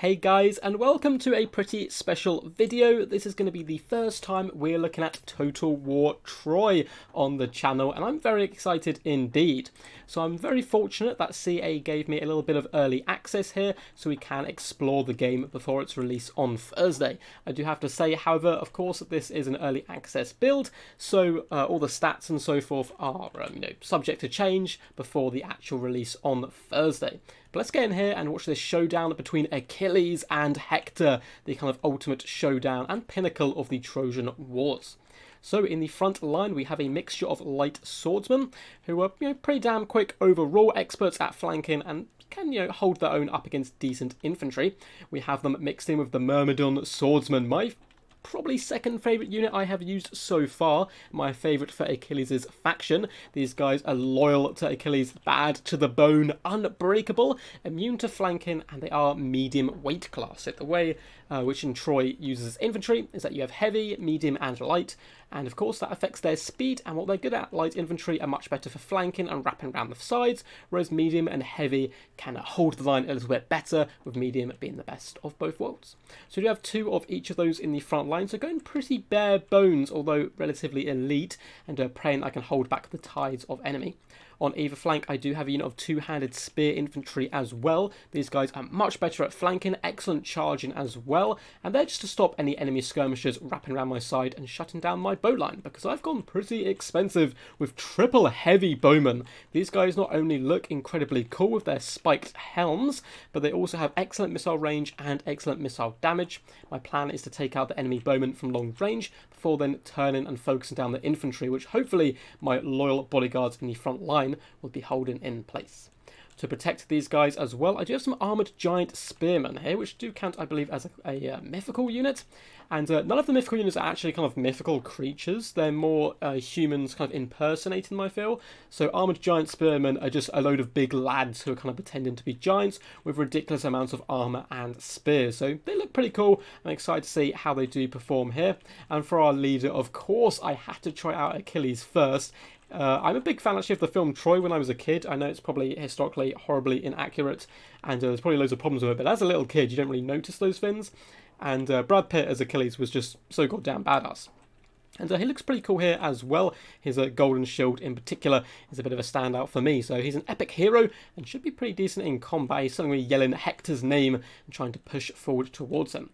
Hey guys, and welcome to a pretty special video. This is going to be the first time we're looking at Total War Troy on the channel, and I'm very excited indeed. So I'm very fortunate that CA gave me a little bit of early access here, so we can explore the game before its release on Thursday. I do have to say, however, of course, this is an early access build, so all the stats and so forth are subject to change before the actual release on Thursday. But let's get in here and watch this showdown between Achilles and Hector, the kind of ultimate showdown and pinnacle of the Trojan Wars. So in the front line, we have a mixture of light swordsmen who are pretty damn quick overall, experts at flanking and can hold their own up against decent infantry. We have them mixed in with the Myrmidon swordsmen, my probably second favourite unit I have used so far. My favourite for Achilles' faction. These guys are loyal to Achilles, bad to the bone, unbreakable, immune to flanking, and they are medium weight class. So the way which in Troy uses infantry is that you have heavy, medium and light, and of course that affects their speed, and what they're good at, light infantry, are much better for flanking and wrapping around the sides, whereas medium and heavy can hold the line a little bit better, with medium being the best of both worlds. So you have two of each of those in the front line, so going pretty bare bones, although relatively elite, and praying I can hold back the tides of enemy. On either flank, I do have a unit of two-handed spear infantry as well. These guys are much better at flanking, excellent charging as well, and they're just to stop any enemy skirmishers wrapping around my side and shutting down my bowline, because I've gone pretty expensive with triple heavy bowmen. These guys not only look incredibly cool with their spiked helms, but they also have excellent missile range and excellent missile damage. My plan is to take out the enemy bowmen from long range before then turning and focusing down the infantry, which hopefully my loyal bodyguards in the front line will be holding in place. To protect these guys as well, I do have some armoured giant spearmen here, which do count, I believe, as a mythical unit. And none of the mythical units are actually kind of mythical creatures. They're more humans kind of impersonating, I feel. So armoured giant spearmen are just a load of big lads who are kind of pretending to be giants with ridiculous amounts of armour and spears. So they look pretty cool. I'm excited to see how they do perform here. And for our leader, of course, I had to try out Achilles first. I'm a big fan actually of the film Troy when I was a kid. I know it's probably historically horribly inaccurate and there's probably loads of problems with it, but as a little kid you don't really notice those things. And Brad Pitt as Achilles was just so goddamn badass. And he looks pretty cool here as well. His golden shield in particular is a bit of a standout for me. So he's an epic hero and should be pretty decent in combat. He's suddenly yelling Hector's name and trying to push forward towards him.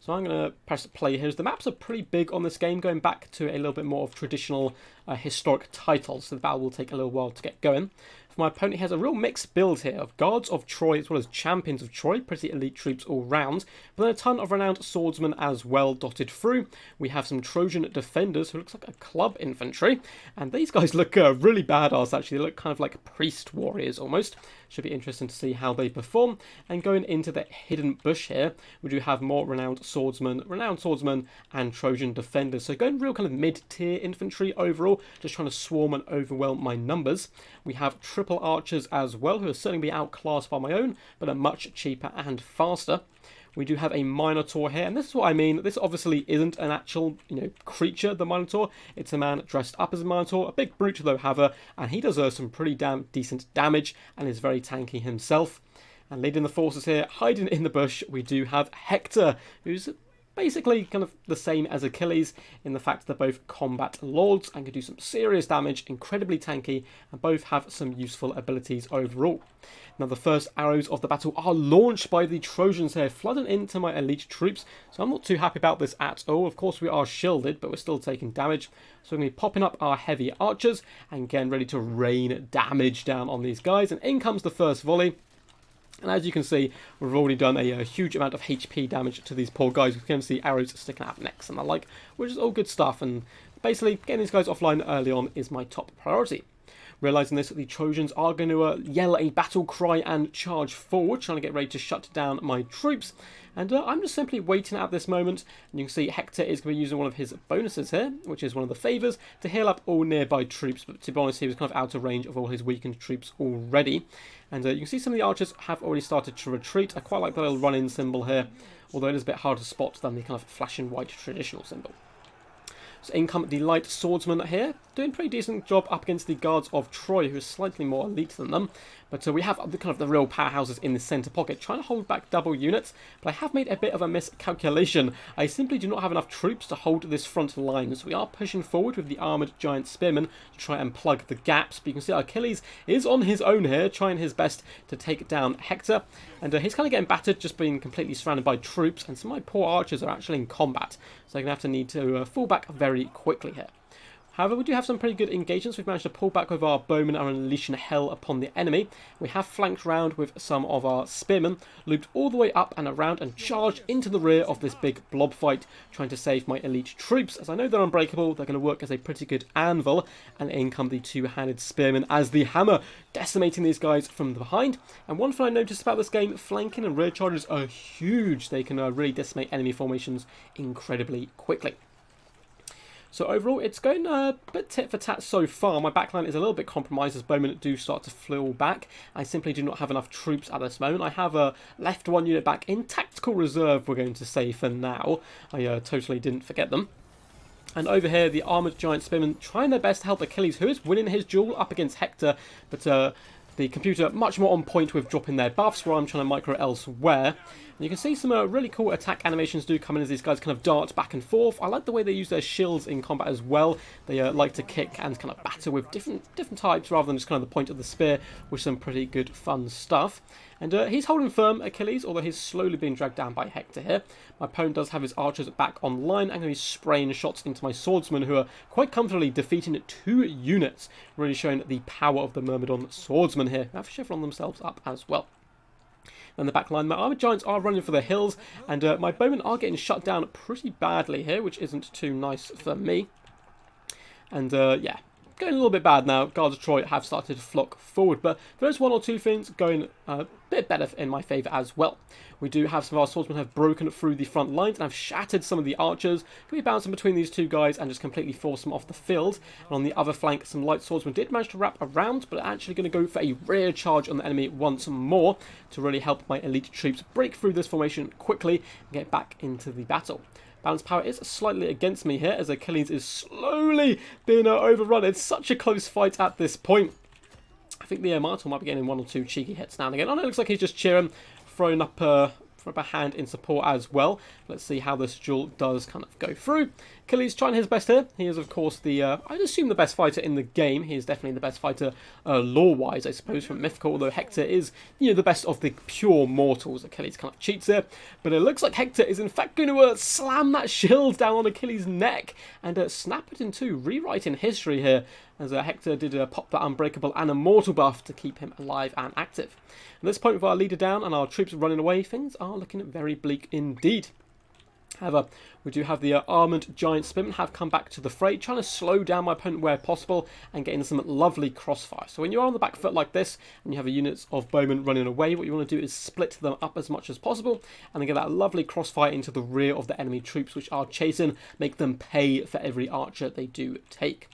So I'm going to press play here. The maps are pretty big on this game, going back to a little bit more of traditional historic titles, so the battle will take a little while to get going. For my opponent, he has a real mixed build here of guards of Troy as well as champions of Troy, pretty elite troops all round, but then a ton of renowned swordsmen as well dotted through. We have some Trojan defenders who looks like a club infantry, and these guys look really badass actually. They look kind of like priest warriors almost. Should be interesting to see how they perform. And going into the hidden bush here, we do have more renowned swordsmen, and Trojan defenders. So going real kind of mid-tier infantry overall, just trying to swarm and overwhelm my numbers. We have triple archers as well, who are certainly be outclassed by my own, but are much cheaper and faster. We do have a Minotaur here, and this is what I mean. This obviously isn't an actual, creature, the Minotaur. It's a man dressed up as a Minotaur, a big brute though, however, and he does some pretty damn decent damage and is very tanky himself. And leading the forces here, hiding in the bush, we do have Hector, who's basically kind of the same as Achilles in the fact they're both combat lords and can do some serious damage, incredibly tanky, and both have some useful abilities overall. Now the first arrows of the battle are launched by the Trojans here, flooding into my elite troops, so I'm not too happy about this at all. Of course we are shielded, but we're still taking damage, so we're going to be popping up our heavy archers and getting ready to rain damage down on these guys, and in comes the first volley. And as you can see, we've already done a huge amount of HP damage to these poor guys. We can see arrows sticking out of necks and the like, which is all good stuff. And basically, getting these guys offline early on is my top priority. Realising this, the Trojans are going to yell a battle cry and charge forward, trying to get ready to shut down my troops. And I'm just simply waiting at this moment. And you can see Hector is going to be using one of his bonuses here, which is one of the favours, to heal up all nearby troops. But to be honest, he was kind of out of range of all his weakened troops already. And you can see some of the archers have already started to retreat. I quite like the little run-in symbol here, although it is a bit harder to spot than the kind of flashing white traditional symbol. So in come the light swordsman here, doing a pretty decent job up against the guards of Troy, who is slightly more elite than them. But we have the kind of the real powerhouses in the centre pocket, trying to hold back double units. But I have made a bit of a miscalculation. I simply do not have enough troops to hold this front line. So we are pushing forward with the armoured giant spearmen to try and plug the gaps. But you can see Achilles is on his own here, trying his best to take down Hector. And he's kind of getting battered, just being completely surrounded by troops. And some of my poor archers are actually in combat. So they're going to need to fall back very quickly here. However, we do have some pretty good engagements. We've managed to pull back with our bowmen and unleashing hell upon the enemy. We have flanked round with some of our spearmen, looped all the way up and around and charged into the rear of this big blob fight, trying to save my elite troops. As I know they're unbreakable, they're going to work as a pretty good anvil, and in come the two-handed spearmen as the hammer, decimating these guys from behind. And one thing I noticed about this game, flanking and rear charges are huge. They can really decimate enemy formations incredibly quickly. So overall, it's going a bit tit for tat so far. My backline is a little bit compromised as bowmen do start to fall back. I simply do not have enough troops at this moment. I have left one unit back in tactical reserve, we're going to say, for now. I totally didn't forget them. And over here, the armoured giant spearmen trying their best to help Achilles, who is winning his duel up against Hector, but the computer much more on point with dropping their buffs, while I'm trying to micro elsewhere. And you can see some really cool attack animations do come in as these guys kind of dart back and forth. I like the way they use their shields in combat as well. They like to kick and kind of batter with different types rather than just kind of the point of the spear, with some pretty good fun stuff. And he's holding firm, Achilles, although he's slowly being dragged down by Hector here. My opponent does have his archers back online. I'm going to be spraying shots into my swordsmen, who are quite comfortably defeating 2 units, really showing the power of the Myrmidon swordsmen here. They have chevron themselves up as well. And the back line, my armoured giants are running for the hills, and my bowmen are getting shut down pretty badly here, which isn't too nice for me. And yeah, going a little bit bad now. Guards of Troy have started to flock forward, but there's one or two things going a bit better in my favour as well. We do have some of our swordsmen have broken through the front lines and have shattered some of the archers. Can be bouncing between these two guys and just completely force them off the field. And on the other flank, some light swordsmen did manage to wrap around, but are actually going to go for a rear charge on the enemy once more to really help my elite troops break through this formation quickly and get back into the battle. Balance power is slightly against me here, as Achilles is slowly being overrun. It's such a close fight at this point. I think the Martel might be getting 1 or 2 cheeky hits now and again. Oh no, it looks like he's just cheering, throwing up a hand in support as well. Let's see how this duel does kind of go through. Achilles trying his best here. He is, of course, the, I'd assume, the best fighter in the game. He is definitely the best fighter lore-wise, I suppose, from Mythical, although Hector is, the best of the pure mortals. Achilles kind of cheats here, but it looks like Hector is, in fact, going to slam that shield down on Achilles' neck and snap it in two, rewriting history here, as Hector did pop that unbreakable and immortal buff to keep him alive and active. At this point, with our leader down and our troops running away, things are looking very bleak indeed. However, we do have the armoured giant spearmen have come back to the fray, trying to slow down my opponent where possible and getting some lovely crossfire. So when you're on the back foot like this and you have a unit of bowmen running away, what you want to do is split them up as much as possible and then get that lovely crossfire into the rear of the enemy troops which are chasing, make them pay for every archer they do take.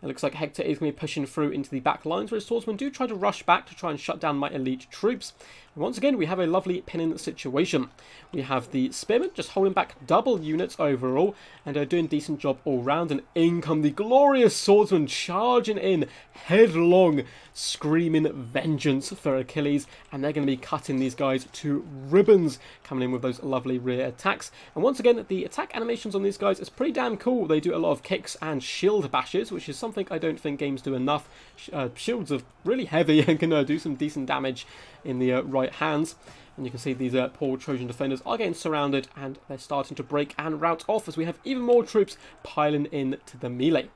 It looks like Hector is going to be pushing through into the back lines, where his swordsmen do try to rush back to try and shut down my elite troops. And once again, we have a lovely pinning situation. We have the spearmen just holding back double units overall, and are doing a decent job all round. And in come the glorious swordsmen charging in headlong, screaming vengeance for Achilles, and they're going to be cutting these guys to ribbons, coming in with those lovely rear attacks. And once again, the attack animations on these guys is pretty damn cool. They do a lot of kicks and shield bashes, which is something I don't think games do enough. Shields are really heavy and can do some decent damage in the right hands. And you can see these poor Trojan defenders are getting surrounded, and they're starting to break and rout off as we have even more troops piling in to the melee.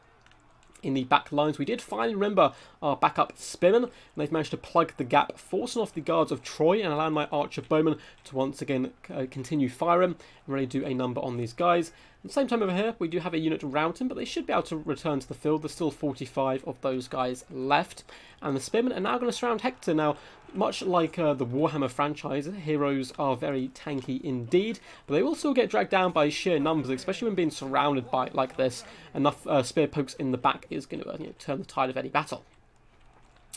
In the back lines, we did finally remember our backup spearmen, and they've managed to plug the gap, forcing off the guards of Troy and allowing my archer bowmen to once again continue firing and really do a number on these guys. At the same time over here, we do have a unit routing, but they should be able to return to the field. There's still 45 of those guys left. And the spearmen are now going to surround Hector. Now, much like the Warhammer franchise, heroes are very tanky indeed, but they will still get dragged down by sheer numbers, especially when being surrounded by like this. Enough spear pokes in the back is going to turn the tide of any battle.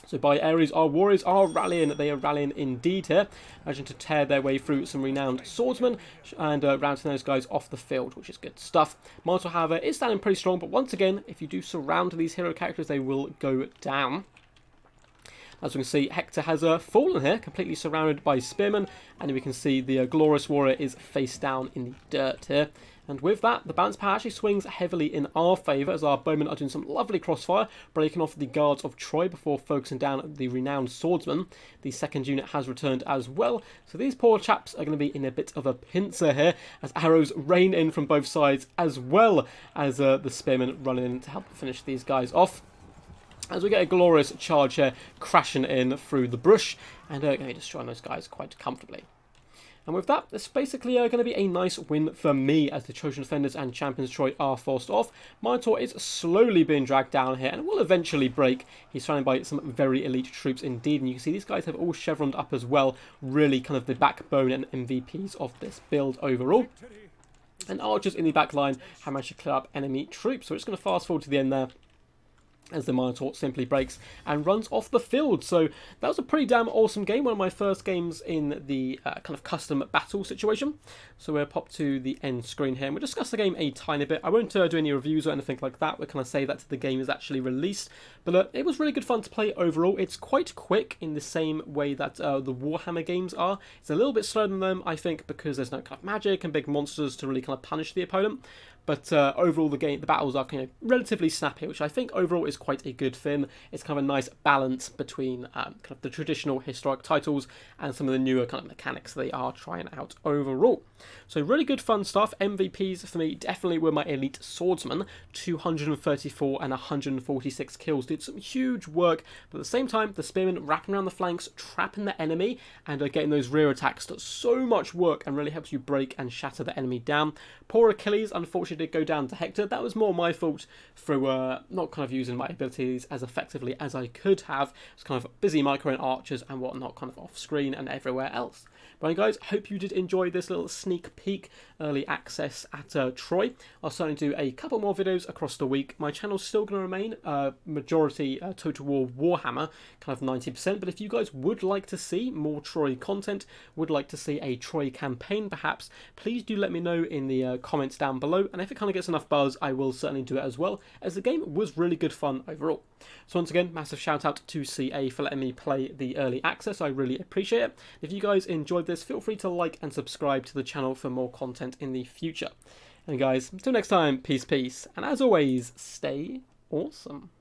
So by Ares, our warriors are rallying. They are rallying indeed here, managing to tear their way through some renowned swordsmen and routing those guys off the field, which is good stuff. Martel, however, is standing pretty strong, but once again, if you do surround these hero characters, they will go down. As we can see, Hector has fallen here, completely surrounded by spearmen, and we can see the glorious warrior is face down in the dirt here. And with that, the balance power actually swings heavily in our favour, as our bowmen are doing some lovely crossfire, breaking off the guards of Troy before focusing down the renowned swordsman. The second unit has returned as well, so these poor chaps are going to be in a bit of a pincer here, as arrows rain in from both sides, as well as the spearmen run in to help finish these guys off. As we get a glorious charge here, crashing in through the brush, and going to be destroying those guys quite comfortably. And with that, it's basically going to be a nice win for me, as the Trojan defenders and champions Troy are forced off. Minotaur is slowly being dragged down here and will eventually break. He's surrounded by some very elite troops indeed, and you can see these guys have all chevroned up as well, really kind of the backbone and MVPs of this build overall. And archers in the back line have managed to clear up enemy troops, so we're just going to fast forward to the end there, as the Minotaur simply breaks and runs off the field. So that was a pretty damn awesome game, one of my first games in the kind of custom battle situation. So we'll pop to the end screen here and we'll discuss the game a tiny bit. I won't do any reviews or anything like that. We'll kind of say that the game is actually released, but it was really good fun to play overall. It's quite quick in the same way that the Warhammer games are. It's a little bit slower than them, I think, because there's no kind of magic and big monsters to really kind of punish the opponent. But overall, the battles are kind of relatively snappy, which I think overall is quite a good thing. It's kind of a nice balance between kind of the traditional historic titles and some of the newer kind of mechanics they are trying out overall. So really good fun stuff. MVPs for me definitely were my elite swordsman. 234 and 146 kills. Did some huge work, but at the same time, the spearmen wrapping around the flanks, trapping the enemy, and getting those rear attacks does so much work and really helps you break and shatter the enemy down. Poor Achilles, unfortunately, did go down to Hector. That was more my fault through not kind of using my abilities as effectively as I could have. I was kind of busy microing archers and whatnot, kind of off screen and everywhere else. But guys, hope you did enjoy this little sneak peek early access at Troy. I'll certainly do a couple more videos across the week. My channel's still going to remain majority Total War Warhammer, kind of 90%. But if you guys would like to see more Troy content, would like to see a Troy campaign perhaps, please do let me know in the comments down below. And if it kind of gets enough buzz, I will certainly do it as well, as the game was really good fun overall. So once again, massive shout out to CA for letting me play the early access. I really appreciate it. If you guys enjoyed this, feel free to like and subscribe to the channel for more content in the future. And guys, until next time, peace, and as always, stay awesome.